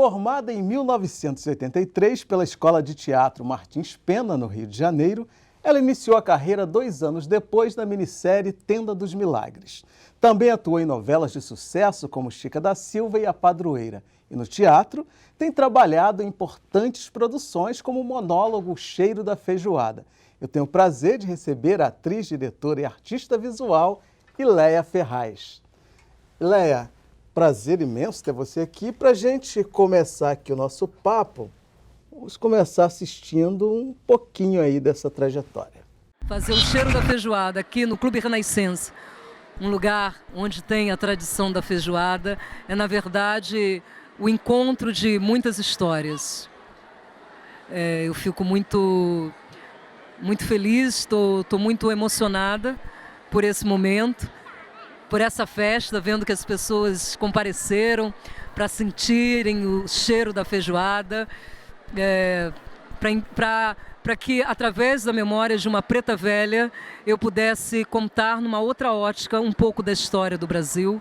Formada em 1983 pela Escola de Teatro Martins Pena, no Rio de Janeiro, ela iniciou a carreira 2 anos depois na minissérie Tenda dos Milagres. Também atuou em novelas de sucesso como Chica da Silva e A Padroeira. E no teatro, tem trabalhado em importantes produções como o monólogo Cheiro da Feijoada. Eu tenho o prazer de receber a atriz, diretora e artista visual, Ileia Ferraz. Ileia, prazer imenso ter você aqui. Para a gente começar aqui o nosso papo, vamos começar assistindo um pouquinho aí dessa trajetória. Fazer o Cheiro da Feijoada aqui no Clube Renascença, um lugar onde tem a tradição da feijoada, é na verdade o encontro de muitas histórias. Eu fico muito feliz, estou muito emocionada por esse momento, por essa festa, vendo que as pessoas compareceram para sentirem o cheiro da feijoada, para que, através da memória de uma preta velha, eu pudesse contar numa outra ótica um pouco da história do Brasil,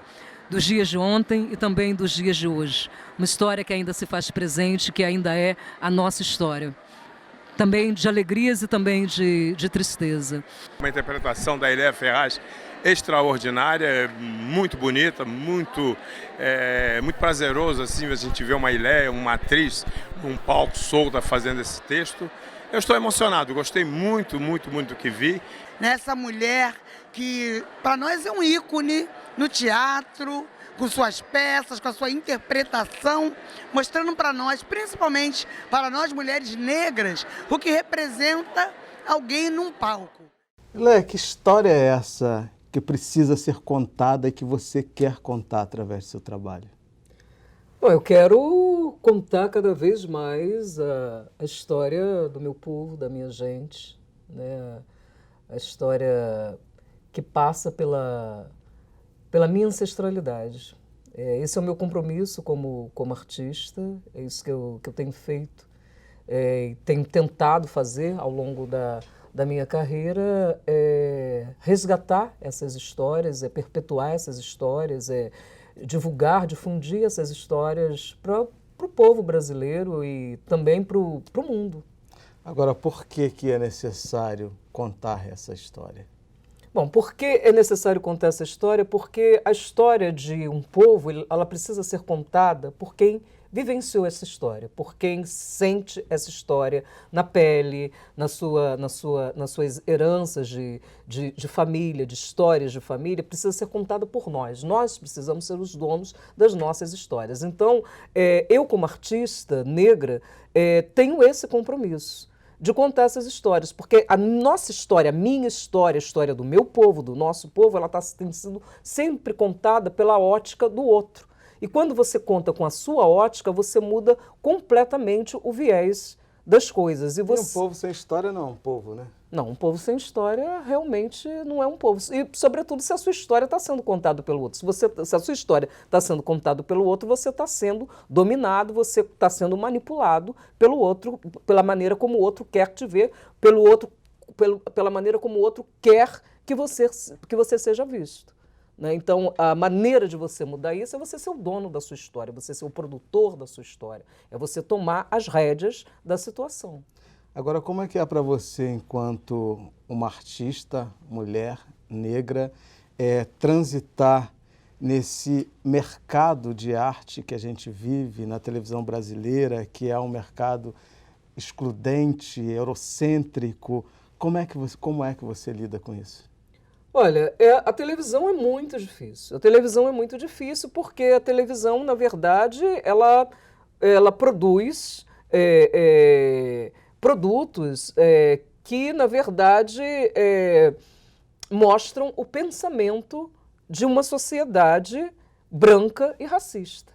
dos dias de ontem e também dos dias de hoje. Uma história que ainda se faz presente, que ainda é a nossa história. Também de alegrias e também de tristeza. Uma interpretação da Ileia Ferraz extraordinária, muito bonita, muito prazeroso assim, a gente ver uma Ileia, uma atriz, num palco solta fazendo esse texto. Eu estou emocionado, gostei muito do que vi. Nessa mulher que para nós é um ícone no teatro, com suas peças, com a sua interpretação, mostrando para nós, principalmente para nós mulheres negras, o que representa alguém num palco. Ileia, que história é essa que precisa ser contada e que você quer contar através do seu trabalho? Bom, eu quero contar cada vez mais a história do meu povo, da minha gente, né? A história que passa pela minha ancestralidade. Esse é o meu compromisso como artista, é isso que eu tenho feito, e tenho tentado fazer ao longo da minha carreira, resgatar essas histórias, perpetuar essas histórias, divulgar, difundir essas histórias para o povo brasileiro e também para o mundo. Agora, por que é necessário contar essa história? Bom, por que é necessário contar essa história? Porque a história de um povo, ela precisa ser contada por quem vivenciou essa história, por quem sente essa história na pele, nas suas heranças de família, de histórias de família, precisa ser contada por nós. Nós precisamos ser os donos das nossas histórias. Então, eu como artista negra, tenho esse compromisso de contar essas histórias, porque a nossa história, a minha história, a história do meu povo, do nosso povo, ela tem sido sempre contada pela ótica do outro. E quando você conta com a sua ótica, você muda completamente o viés das coisas. E um povo sem história não é um povo, né? Não, um povo sem história realmente não é um povo. E, sobretudo, se a sua história está sendo contada pelo outro. Se a sua história está sendo contada pelo outro, você está sendo dominado, você está sendo manipulado pelo outro, pela maneira como o outro quer te ver, pela maneira como o outro quer que você seja visto. Então, a maneira de você mudar isso é você ser o dono da sua história, você ser o produtor da sua história, é você tomar as rédeas da situação. Agora, como é que é para você, enquanto uma artista, mulher, negra, transitar nesse mercado de arte que a gente vive na televisão brasileira, que é um mercado excludente, eurocêntrico? Como é que você lida com isso? Olha, a televisão é muito difícil. A televisão é muito difícil porque a televisão, na verdade, ela produz produtos que, na verdade, mostram o pensamento de uma sociedade branca e racista.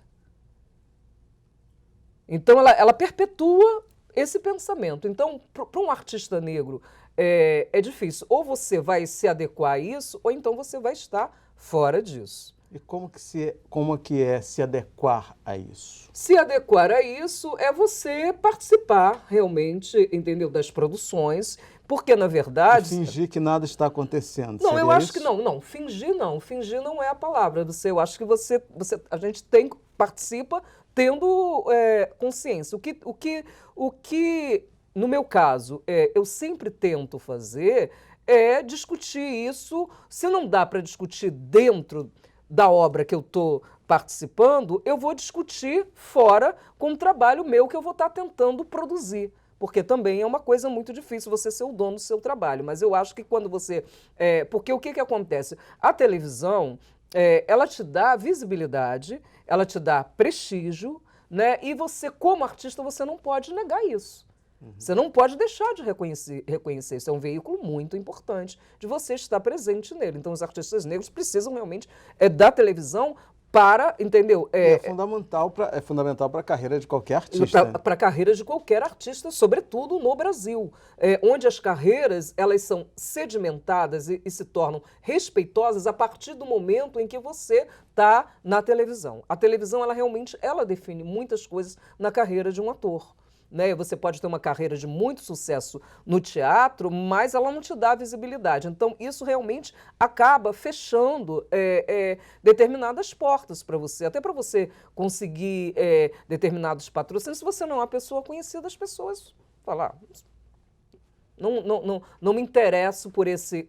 Então, ela perpetua esse pensamento. Então, para um artista negro, é difícil. Ou você vai se adequar a isso, ou então você vai estar fora disso. E como que é se adequar a isso? Se adequar a isso é você participar realmente, entendeu, das produções, porque na verdade... E fingir que nada está acontecendo. Não, eu acho que não. Fingir não é a palavra. Eu acho que a gente participa tendo consciência. O que, no meu caso, eu sempre tento fazer é discutir isso. Se não dá para discutir dentro da obra que eu estou participando, eu vou discutir fora com o trabalho meu que eu vou estar tentando produzir. Porque também é uma coisa muito difícil você ser o dono do seu trabalho. Mas eu acho que quando você... porque o que acontece? A televisão, ela te dá visibilidade, ela te dá prestígio, né? E você, como artista, você não pode negar isso. Você não pode deixar de reconhecer. Isso é um veículo muito importante de você estar presente nele. Então, os artistas negros precisam realmente da televisão para, entendeu? É fundamental para a carreira de qualquer artista. Para a carreira de qualquer artista, sobretudo no Brasil, onde as carreiras elas são sedimentadas e se tornam respeitosas a partir do momento em que você está na televisão. A televisão, ela realmente define muitas coisas na carreira de um ator. Né? Você pode ter uma carreira de muito sucesso no teatro, mas ela não te dá visibilidade. Então, isso realmente acaba fechando determinadas portas para você. Até para você conseguir determinados patrocínios, se você não é uma pessoa conhecida, as pessoas falam... Não me interesso por esse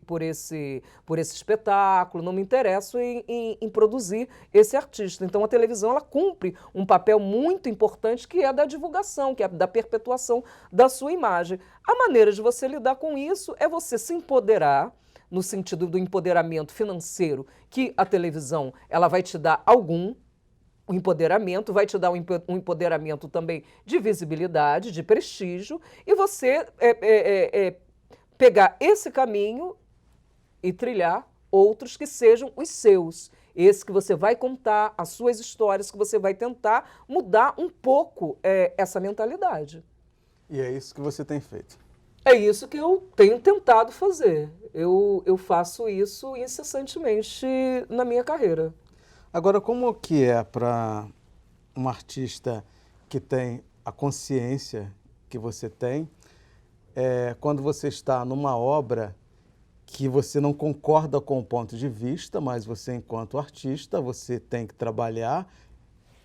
espetáculo, não me interesso em produzir esse artista. Então, a televisão ela cumpre um papel muito importante que é da divulgação, que é da perpetuação da sua imagem. A maneira de você lidar com isso é você se empoderar, no sentido do empoderamento financeiro, que a televisão ela vai te dar o empoderamento, vai te dar um empoderamento também de visibilidade, de prestígio, e você pegar esse caminho e trilhar outros que sejam os seus. Esse que você vai contar, as suas histórias, que você vai tentar mudar um pouco essa mentalidade. E é isso que você tem feito. É isso que eu tenho tentado fazer. Eu faço isso incessantemente na minha carreira. Agora, como que é para um artista que tem a consciência que você tem, quando você está numa obra que você não concorda com o ponto de vista, mas você, enquanto artista, você tem que trabalhar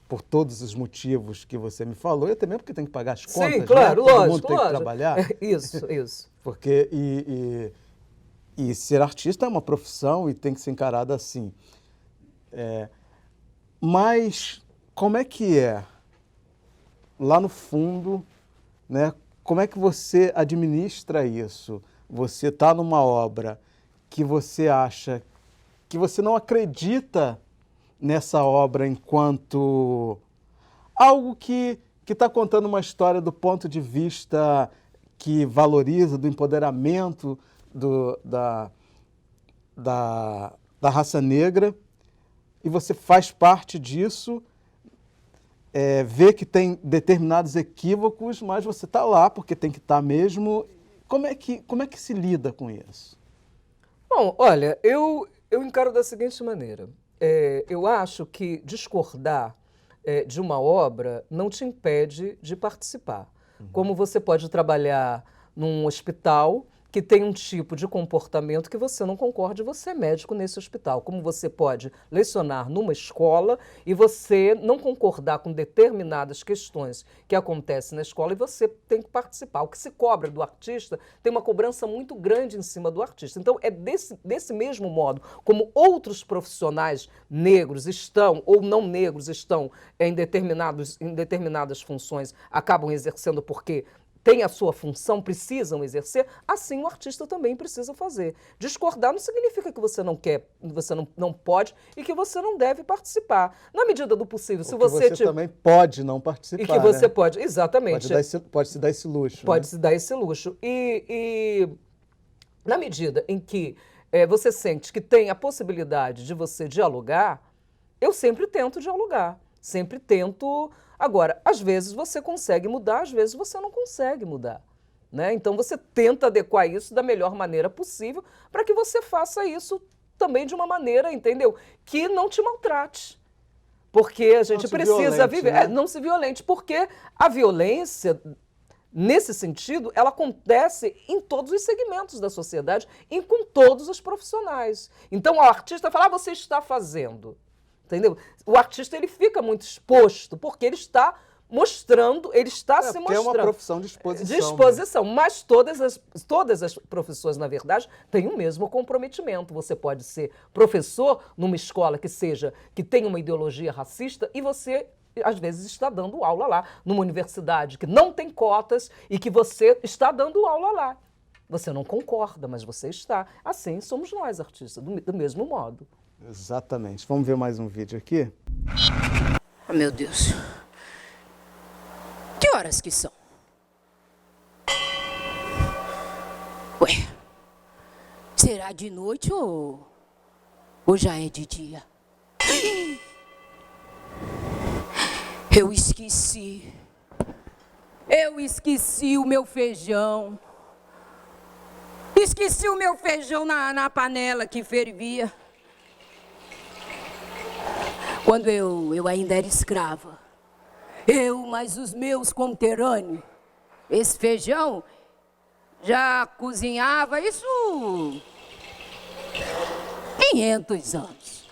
por todos os motivos que você me falou, e até mesmo porque tem que pagar as contas, sim, claro, né? lógico, Todo mundo tem que lógico. trabalhar. Isso. Porque, e ser artista é uma profissão e tem que ser encarada assim. Mas como é que é, lá no fundo, né? Como é que você administra isso? Você está numa obra que você acha que você não acredita nessa obra enquanto algo que está contando uma história do ponto de vista que valoriza, do empoderamento da raça negra, e você faz parte disso, vê que tem determinados equívocos, mas você está lá porque tem que estar mesmo. Como é que se lida com isso? Bom, olha, eu encaro da seguinte maneira. Eu acho que discordar de uma obra não te impede de participar. Como você pode trabalhar num hospital que tem um tipo de comportamento que você não concorde, você é médico nesse hospital. Como você pode lecionar numa escola e você não concordar com determinadas questões que acontecem na escola e você tem que participar. O que se cobra do artista tem uma cobrança muito grande em cima do artista. Então, é desse mesmo modo, como outros profissionais negros estão, ou não negros estão em determinadas funções, acabam exercendo porque tem a sua função, precisam exercer, assim o artista também precisa fazer. Discordar não significa que você não quer, você não pode e que você não deve participar. Na medida do possível, se você também pode não participar, e que você né? pode, exatamente. Pode se dar esse luxo. Pode né? se dar esse luxo. E na medida em que você sente que tem a possibilidade de você dialogar, eu sempre tento dialogar. Sempre tento. Agora, às vezes você consegue mudar, às vezes você não consegue mudar. Né? Então você tenta adequar isso da melhor maneira possível para que você faça isso também de uma maneira, entendeu? Que não te maltrate. Porque a gente precisa viver. Né? Não se violente, porque a violência, nesse sentido, ela acontece em todos os segmentos da sociedade e com todos os profissionais. Então o artista fala, você está fazendo. entendeu? O artista, ele fica muito exposto, porque ele está mostrando, ele está se mostrando. É uma profissão de exposição. De exposição, né? Mas todas as profissões, na verdade, têm o mesmo comprometimento. Você pode ser professor numa escola que tenha uma ideologia racista e você, às vezes, está dando aula lá, numa universidade que não tem cotas e que você está dando aula lá. Você não concorda, mas você está. Assim somos nós, artistas, do mesmo modo. Exatamente. Vamos ver mais um vídeo aqui? Oh, meu Deus. Que horas que são? Ué, será de noite ou já é de dia? Eu esqueci o meu feijão. Esqueci o meu feijão na panela que fervia. Quando eu ainda era escrava. Mas os meus conterrâneos. Esse feijão já cozinhava isso 500 anos.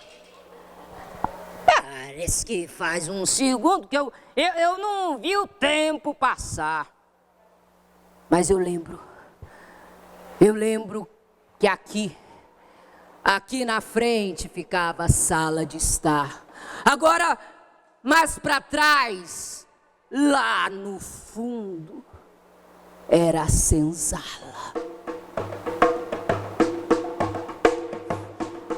Parece que faz um segundo que eu não vi o tempo passar. Mas eu lembro que aqui na frente ficava a sala de estar. Agora, mais para trás, lá no fundo, era a senzala.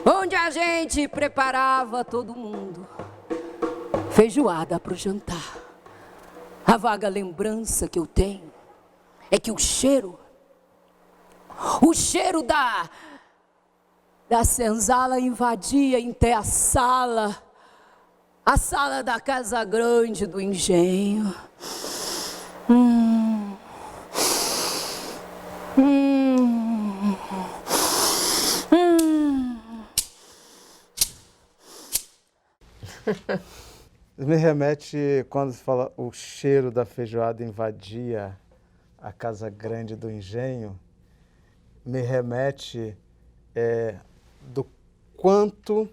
Onde a gente preparava todo mundo feijoada para o jantar. A vaga lembrança que eu tenho é que o cheiro da senzala invadia até a sala da Casa Grande do Engenho. Me remete, quando se fala o cheiro da feijoada invadia a Casa Grande do Engenho, me remete do quanto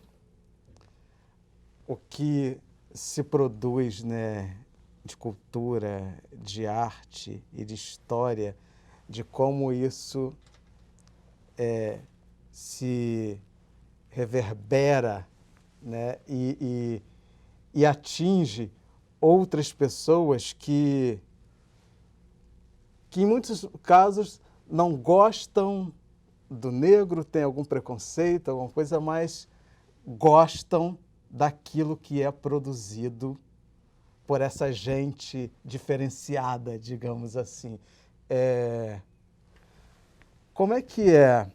o que se produz, né, de cultura, de arte e de história, de como isso se reverbera, né, e atinge outras pessoas que em muitos casos não gostam do negro, tem algum preconceito, alguma coisa, mas gostam daquilo que é produzido por essa gente diferenciada, digamos assim. Como é que é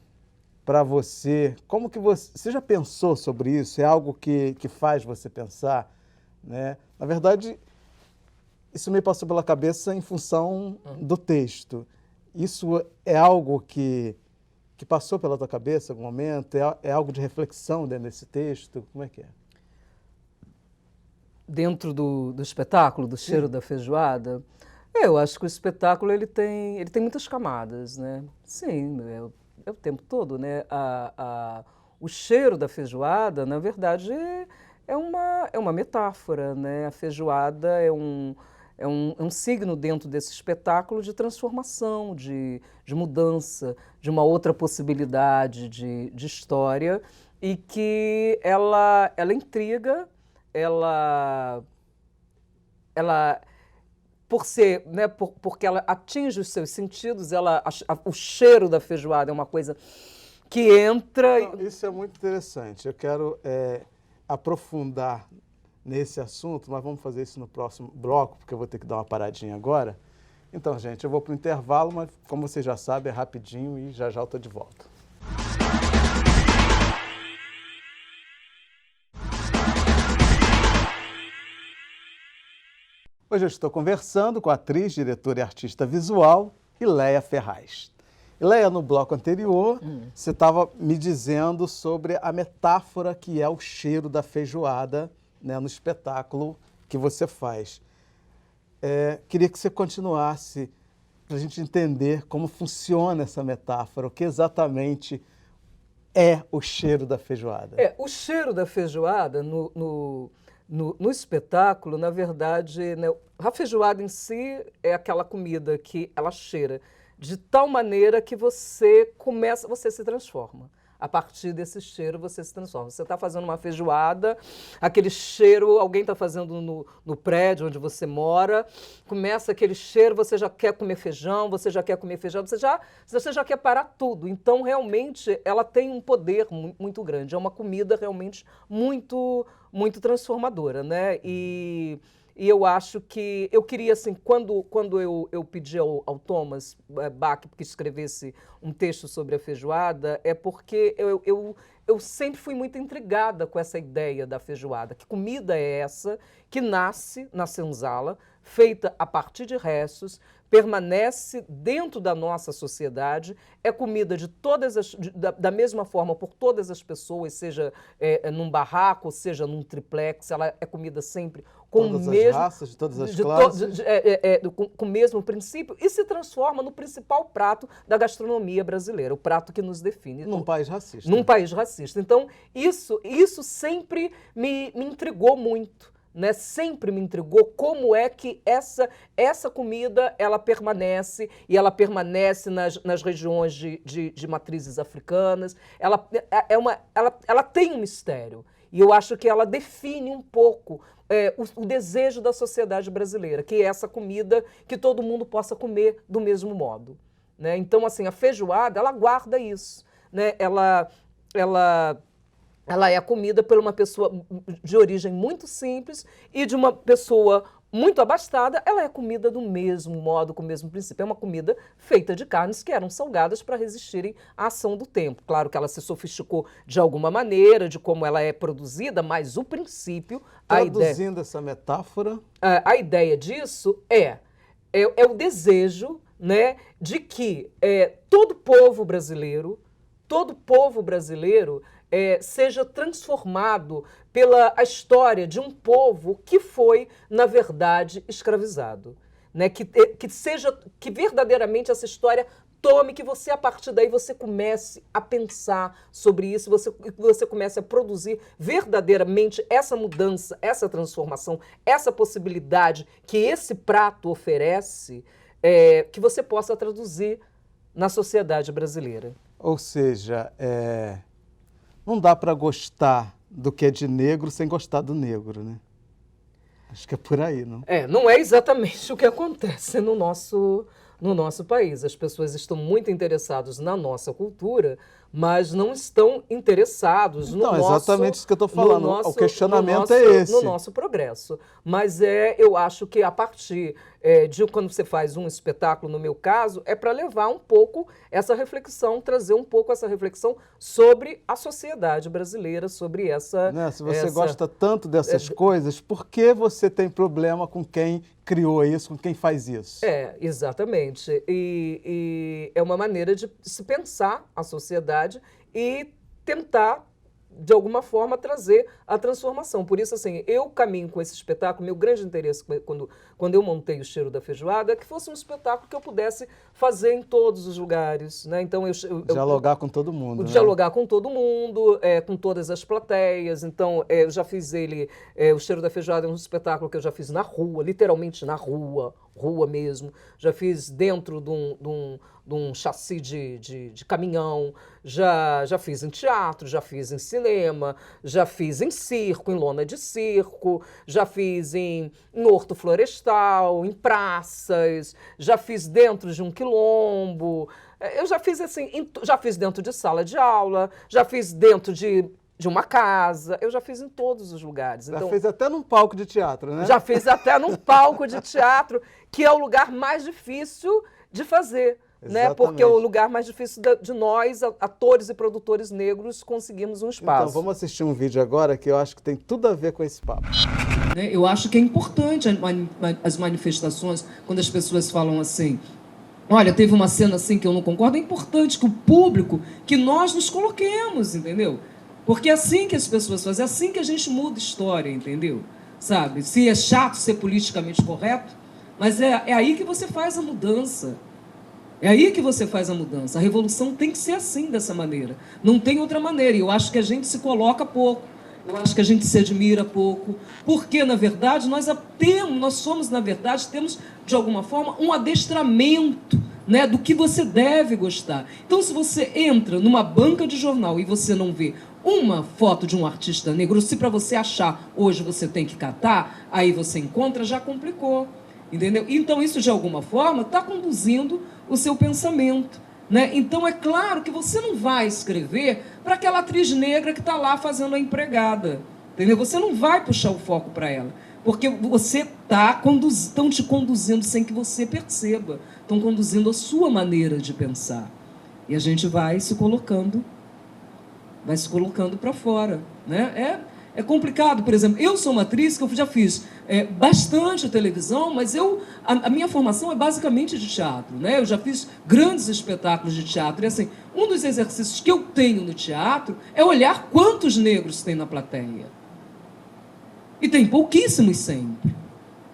para você? Como que você já pensou sobre isso? É algo que faz você pensar, né? Na verdade, isso me passou pela cabeça em função do texto. Isso é algo que passou pela tua cabeça em algum momento? É algo de reflexão dentro desse texto? Como é que é? Dentro do espetáculo, do cheiro da feijoada, eu acho que o espetáculo ele tem muitas camadas, né? Sim, é o tempo todo, né? O cheiro da feijoada, na verdade, é uma metáfora, né? A feijoada é um signo dentro desse espetáculo de transformação, de mudança, de uma outra possibilidade de história, e que ela intriga, ela por ser, né, porque ela atinge os seus sentidos, o cheiro da feijoada é uma coisa que entra... Não, isso é muito interessante. Eu quero aprofundar nesse assunto, mas vamos fazer isso no próximo bloco, porque eu vou ter que dar uma paradinha agora. Então, gente, eu vou para o intervalo, mas como vocês já sabem, é rapidinho e já eu estou de volta. Hoje eu estou conversando com a atriz, diretora e artista visual, Ileia Ferraz. Ileia, no bloco anterior, você estava me dizendo sobre a metáfora que é o cheiro da feijoada, né, no espetáculo que você faz. Queria que você continuasse para a gente entender como funciona essa metáfora, o que exatamente é o cheiro da feijoada? O cheiro da feijoada no espetáculo, na verdade, né, a feijoada em si é aquela comida que ela cheira de tal maneira que você se transforma. A partir desse cheiro, você se transforma. Você está fazendo uma feijoada, aquele cheiro, alguém está fazendo no prédio onde você mora, começa aquele cheiro, você já quer comer feijão, você já quer parar tudo. Então, realmente, ela tem um poder muito grande. É uma comida realmente muito, muito transformadora, né? E eu acho que eu queria, assim, quando eu pedi ao Thomas Bach que escrevesse um texto sobre a feijoada, é porque eu sempre fui muito intrigada com essa ideia da feijoada. Que comida é essa que nasce na senzala, feita a partir de restos, permanece dentro da nossa sociedade, é comida da mesma forma por todas as pessoas, seja num barraco, seja num triplex, ela é comida sempre com todas o mesmo... as raças, de todas as classes. Com o mesmo princípio, e se transforma no principal prato da gastronomia brasileira, o prato que nos define. Num país racista. Num país racista. Então, isso sempre me intrigou muito. Né, sempre me intrigou como é que essa comida ela permanece, e ela permanece nas regiões de matrizes africanas. Ela tem um mistério, e eu acho que ela define um pouco o desejo da sociedade brasileira, que é essa comida que todo mundo possa comer do mesmo modo. Né? Então, assim, a feijoada, ela guarda isso. Né? Ela é comida por uma pessoa de origem muito simples e de uma pessoa muito abastada, ela é comida do mesmo modo, com o mesmo princípio. É uma comida feita de carnes que eram salgadas para resistirem à ação do tempo. Claro que ela se sofisticou de alguma maneira, de como ela é produzida, mas o princípio... Traduzindo essa metáfora... A ideia disso é o desejo, né, de que todo povo brasileiro seja transformado pela história de um povo que foi, na verdade, escravizado. Né? Que verdadeiramente essa história tome, que você, a partir daí, você comece a pensar sobre isso, você comece a produzir verdadeiramente essa mudança, essa transformação, essa possibilidade que esse prato oferece, que você possa traduzir na sociedade brasileira. Ou seja, não dá para gostar do que é de negro sem gostar do negro, né? Acho que é por aí, não? Não é exatamente o que acontece no nosso país. As pessoas estão muito interessadas na nossa cultura, mas não estão interessados no nosso... Então, exatamente isso que eu estou falando. O questionamento é esse. No nosso progresso. Mas eu acho que a partir de quando você faz um espetáculo, no meu caso, é para levar um pouco essa reflexão, trazer um pouco essa reflexão sobre a sociedade brasileira, sobre essa... Né? Se você gosta tanto dessas coisas, por que você tem problema com quem criou isso, com quem faz isso? Exatamente. E é uma maneira de se pensar a sociedade e tentar, de alguma forma, trazer a transformação. Por isso, assim, eu caminho com esse espetáculo, meu grande interesse quando eu montei o Cheiro da Feijoada é que fosse um espetáculo que eu pudesse fazer em todos os lugares, né? Então, dialogar com todo mundo, né? Dialogar com todo mundo, com todas as plateias. Então, eu já fiz o Cheiro da Feijoada é um espetáculo que eu já fiz na rua, literalmente na rua mesmo. Já fiz dentro de um chassi de caminhão, já fiz em teatro, já fiz em cinema, já fiz em circo, em lona de circo, já fiz em horto florestal, em praças, já fiz dentro de um quilombo, eu já fiz assim, já fiz dentro de sala de aula, já fiz dentro de uma casa, eu já fiz em todos os lugares. Já fez até num palco de teatro, né? Já fiz até num palco de teatro, que é o lugar mais difícil de fazer. Né? Porque é o lugar mais difícil de nós, atores e produtores negros, conseguirmos um espaço. Então, vamos assistir um vídeo agora que eu acho que tem tudo a ver com esse papo. Eu acho que é importante as manifestações, quando as pessoas falam assim, olha, teve uma cena assim que eu não concordo, é importante que o público, que nós nos coloquemos, entendeu? Porque é assim que as pessoas fazem, é assim que a gente muda história, entendeu? Sabe? Se é chato ser politicamente correto, mas é aí que você faz a mudança. É aí que você faz a mudança. A revolução tem que ser assim, dessa maneira. Não tem outra maneira. E eu acho que a gente se coloca pouco. Eu acho que a gente se admira pouco. Porque, na verdade, nós somos, na verdade, temos, de alguma forma, um adestramento, né, do que você deve gostar. Então, se você entra numa banca de jornal e você não vê uma foto de um artista negro, se para você achar hoje você tem que catar, aí você encontra, já complicou. Entendeu? Então, isso, de alguma forma, está conduzindo o seu pensamento. Né? Então, é claro que você não vai escrever para aquela atriz negra que está lá fazendo a empregada. Entendeu? Você não vai puxar o foco para ela. Porque você estão te conduzindo sem que você perceba. Estão conduzindo a sua maneira de pensar. E a gente vai se colocando para fora. Né? É complicado, por exemplo, eu sou uma atriz que eu já fiz bastante televisão, mas a minha formação é basicamente de teatro, né? Eu já fiz grandes espetáculos de teatro, e assim, um dos exercícios que eu tenho no teatro é olhar quantos negros tem na plateia. E tem pouquíssimos sempre,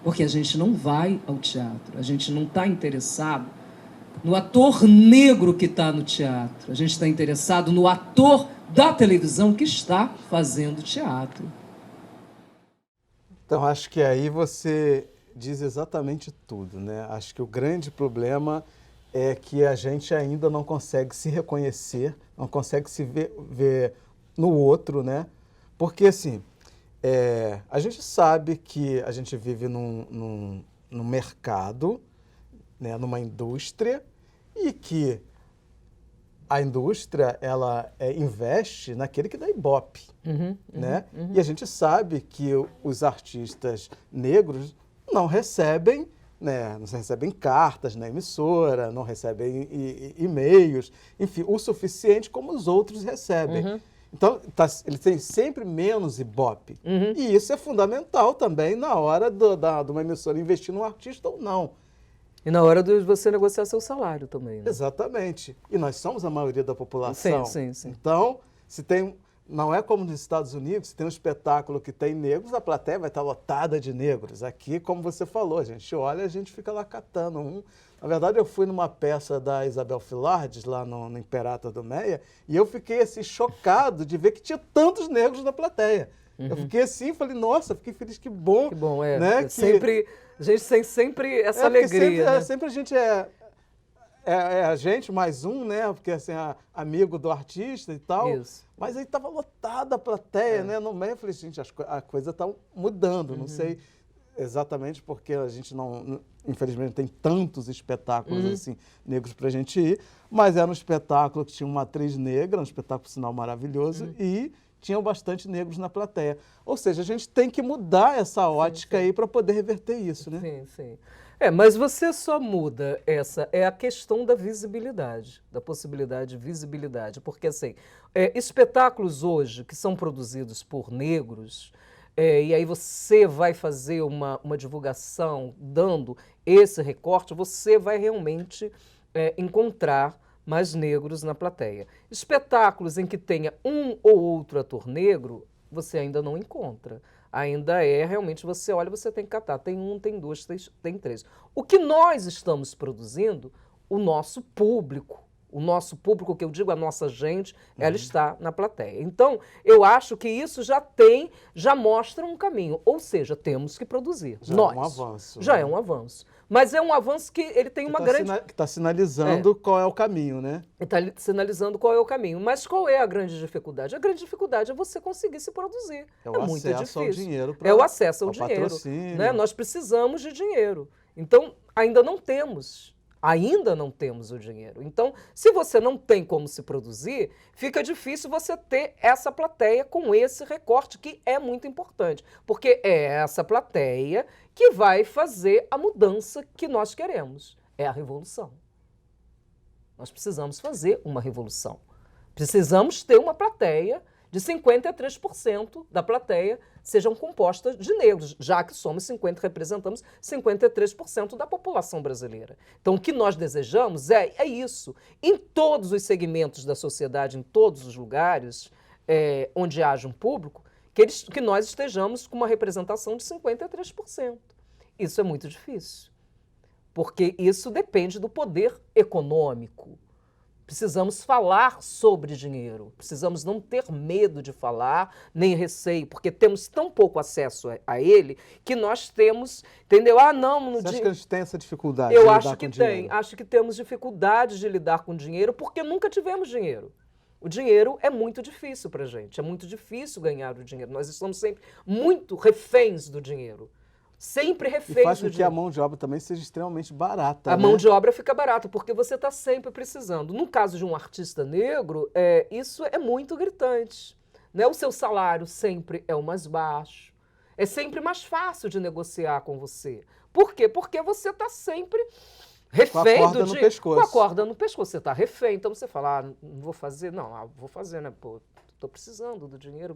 porque a gente não vai ao teatro, a gente não está interessado no ator negro que está no teatro, a gente está interessado no ator da televisão que está fazendo teatro. Então, acho que aí você diz exatamente tudo, né? Acho que o grande problema é que a gente ainda não consegue se reconhecer, não consegue se ver no outro, né? Porque, assim, a gente sabe que a gente vive num mercado, né? Numa indústria, e que a indústria, ela investe naquele que dá ibope, né? E a gente sabe que os artistas negros não recebem, né? Não recebem cartas na emissora, não recebem e-mails, enfim, o suficiente como os outros recebem. Então, eles têm sempre menos ibope. E isso é fundamental também na hora de uma emissora investir num artista ou não. E na hora de você negociar seu salário também, né? Exatamente. E nós somos a maioria da população. Sim, sim. Então, não é como nos Estados Unidos, se tem um espetáculo que tem negros, a plateia vai estar lotada de negros. Aqui, como você falou, a gente olha e a gente fica lá catando um. Na verdade, eu fui numa peça da Isabel Filardes, lá no Imperator do Meia, e eu fiquei assim, chocado de ver que tinha tantos negros na plateia. Eu fiquei assim, falei, nossa, fiquei feliz, que bom. Que bom, né? A gente tem sempre essa alegria. Né? Sempre a gente a gente mais um, né? Porque assim, amigo do artista e tal. Isso. Mas aí estava lotada a plateia, né? No meio eu falei, gente, a coisa está mudando. Não sei exatamente porque a gente infelizmente, tem tantos espetáculos assim, negros para a gente ir. Mas era um espetáculo que tinha uma atriz negra, um espetáculo, por sinal, maravilhoso, e tinham bastante negros na plateia. Ou seja, a gente tem que mudar essa ótica aí para poder reverter isso, né? Sim. Mas você só muda a questão da visibilidade, da possibilidade de visibilidade. Porque, assim, espetáculos hoje que são produzidos por negros, e aí você vai fazer uma divulgação dando esse recorte, você vai realmente encontrar mais negros na plateia. Espetáculos em que tenha um ou outro ator negro, você ainda não encontra. Ainda realmente, você olha, você tem que catar. Tem um, tem dois, tem três. O que nós estamos produzindo, o nosso público, que eu digo, a nossa gente, ela está na plateia. Então, eu acho que isso já mostra um caminho. Ou seja, temos que produzir. Já é um avanço. Já é um avanço. Mas é um avanço que ele tem uma grande... Que está sinalizando qual é o caminho, né? Está sinalizando qual é o caminho. Mas qual é a grande dificuldade? A grande dificuldade é você conseguir se produzir. É muito difícil. Ao dinheiro. É o acesso ao dinheiro. Patrocínio. Né? Nós precisamos de dinheiro. Então, ainda não temos o dinheiro. Então, se você não tem como se produzir, fica difícil você ter essa plateia com esse recorte, que é muito importante. Porque é essa plateia que vai fazer a mudança que nós queremos. É a revolução. Nós precisamos fazer uma revolução. Precisamos ter uma plateia de 53% da plateia sejam compostas de negros, já que representamos 53% da população brasileira. Então, o que nós desejamos é isso. Em todos os segmentos da sociedade, em todos os lugares onde haja um público, que nós estejamos com uma representação de 53%. Isso é muito difícil. porque isso depende do poder econômico. Precisamos falar sobre dinheiro, precisamos não ter medo de falar, nem receio, porque temos tão pouco acesso a ele que nós temos, entendeu? Ah, não... Você acha que a gente tem essa dificuldade Eu de acho lidar que com tem, dinheiro? acho que temos dificuldade de lidar com dinheiro porque nunca tivemos dinheiro. O dinheiro é muito difícil para a gente, é muito difícil ganhar o dinheiro. Nós estamos sempre muito reféns do dinheiro. Sempre E reféns faz do com que dinheiro. a mão de obra também seja extremamente barata, A né? mão de obra fica barata, porque você está sempre precisando. No caso de um artista negro, isso é muito gritante, né? O seu salário sempre é o mais baixo. É sempre mais fácil de negociar com você. Por quê? Porque você está sempre refém Com a corda do no dinheiro. pescoço. Com a corda no pescoço. Você está refém. Então você fala, ah, não vou fazer. Não, vou fazer, né? Pô, estou precisando do dinheiro,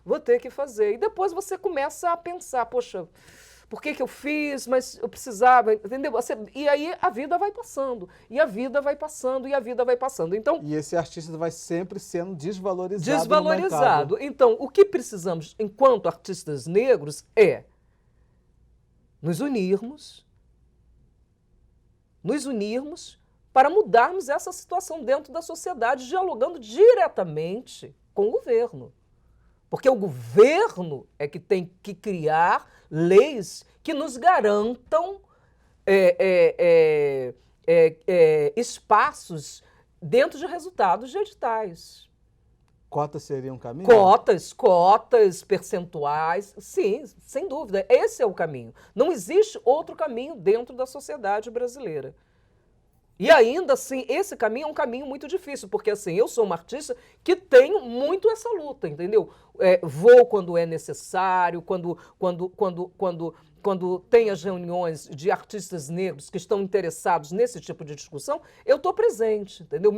vou ter que fazer. E depois você começa a pensar, poxa... Por que eu fiz? Mas eu precisava, entendeu? E aí a vida vai passando, e a vida vai passando, e a vida vai passando. Então, E esse artista vai sempre sendo desvalorizado no desvalorizado. mercado. Então, o que precisamos, enquanto artistas negros, é nos unirmos para mudarmos essa situação dentro da sociedade, dialogando diretamente com o governo. Porque o governo é que tem que criar leis que nos garantam espaços dentro de resultados de editais. Cota seria um caminho? Cotas, percentuais, sim, sem dúvida. Esse é o caminho. Não existe outro caminho dentro da sociedade brasileira. E ainda assim, esse caminho é um caminho muito difícil, porque assim, eu sou uma artista que tenho muito essa luta, entendeu? Vou quando é necessário, quando tem as reuniões de artistas negros que estão interessados nesse tipo de discussão, eu estou presente, entendeu?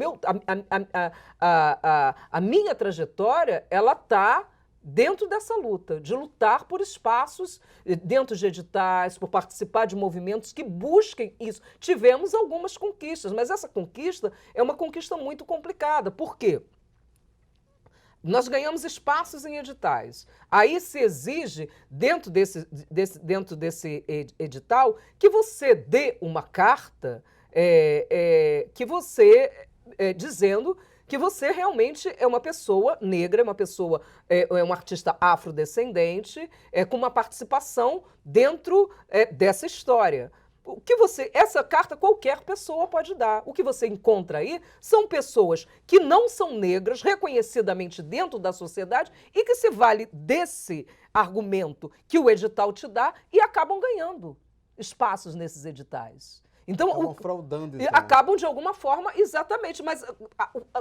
A minha trajetória, ela está dentro dessa luta, de lutar por espaços dentro de editais, por participar de movimentos que busquem isso. Tivemos algumas conquistas, mas essa conquista é uma conquista muito complicada. Por quê? Nós ganhamos espaços em editais. Aí se exige, dentro desse edital, que você dê uma carta que você dizendo que você realmente é uma pessoa negra, é um artista afrodescendente, com uma participação dentro dessa história. Essa carta qualquer pessoa pode dar. O que você encontra aí são pessoas que não são negras, reconhecidamente dentro da sociedade, e que se vale desse argumento que o edital te dá e acabam ganhando espaços nesses editais. Então, Acabam fraudando, então. acabam de alguma forma, exatamente, mas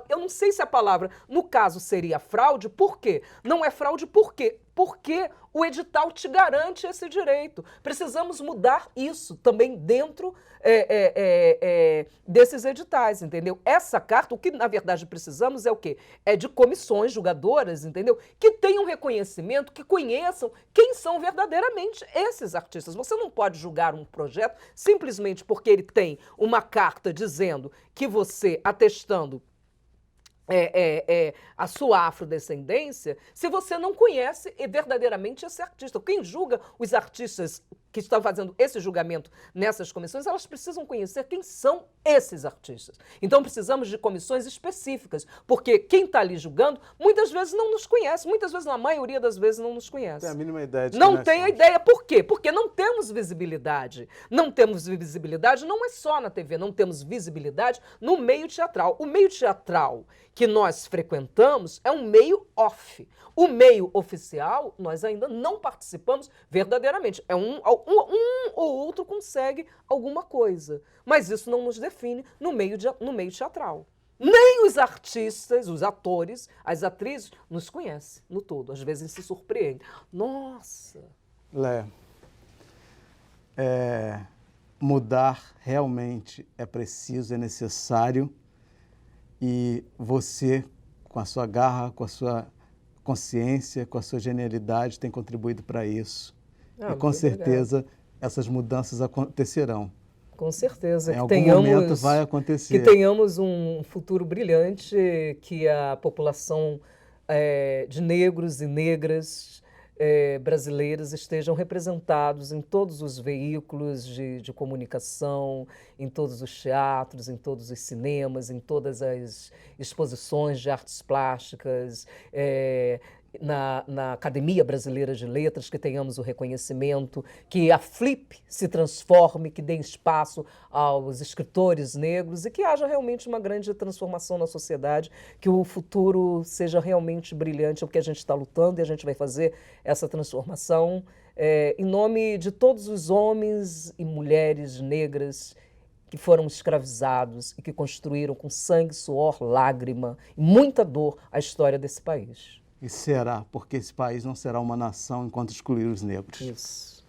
eu não sei se a palavra, no caso, seria fraude, por quê? Não é fraude por quê? Porque o edital te garante esse direito. Precisamos mudar isso também dentro desses editais, entendeu? Essa carta, o que na verdade precisamos é o quê? É de comissões julgadoras, entendeu? Que tenham reconhecimento, que conheçam quem são verdadeiramente esses artistas. Você não pode julgar um projeto simplesmente porque ele tem uma carta dizendo que você, atestando a sua afrodescendência, se você não conhece verdadeiramente esse artista. Quem julga os artistas que estão fazendo esse julgamento nessas comissões, elas precisam conhecer quem são esses artistas. Então precisamos de comissões específicas, porque quem está ali julgando muitas vezes não nos conhece, muitas vezes, na maioria das vezes, não nos conhece. Tem a mínima ideia de Não quem nós tem a somos. ideia. Por quê? Porque não temos visibilidade. Não temos visibilidade não é só na TV, não temos visibilidade no meio teatral. O meio teatral que nós frequentamos é um meio off. O meio oficial, nós ainda não participamos verdadeiramente. Um ou outro consegue alguma coisa. Mas isso não nos define no meio teatral. Nem os artistas, os atores, as atrizes nos conhecem no todo. Às vezes se surpreendem. Nossa! Léa, mudar realmente é preciso, é necessário. E você, com a sua garra, com a sua consciência, com a sua genialidade, tem contribuído para isso. E com certeza essas mudanças acontecerão. Com certeza. Em algum momento vai acontecer. Que tenhamos um futuro brilhante, que a população de negros e negras brasileiros estejam representados em todos os veículos de comunicação, em todos os teatros, em todos os cinemas, em todas as exposições de artes plásticas, na Academia Brasileira de Letras, que tenhamos o reconhecimento, que a Flip se transforme, que dê espaço aos escritores negros e que haja realmente uma grande transformação na sociedade, que o futuro seja realmente brilhante, é o que a gente está lutando e a gente vai fazer essa transformação em nome de todos os homens e mulheres negras que foram escravizados e que construíram com sangue, suor, lágrima e muita dor a história desse país. E será, porque esse país não será uma nação enquanto excluir os negros. Isso.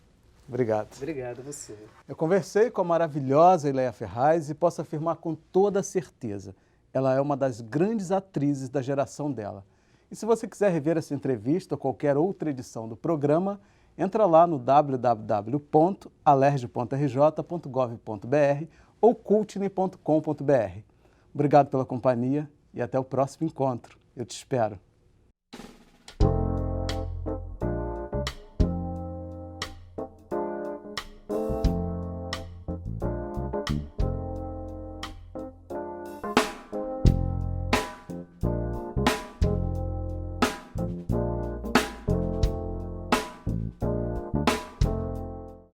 Obrigado. Obrigada a você. Eu conversei com a maravilhosa Ileia Ferraz e posso afirmar com toda certeza, ela é uma das grandes atrizes da geração dela. E se você quiser rever essa entrevista ou qualquer outra edição do programa, entra lá no www.alerj.rj.gov.br ou cultine.com.br. Obrigado pela companhia e até o próximo encontro. Eu te espero.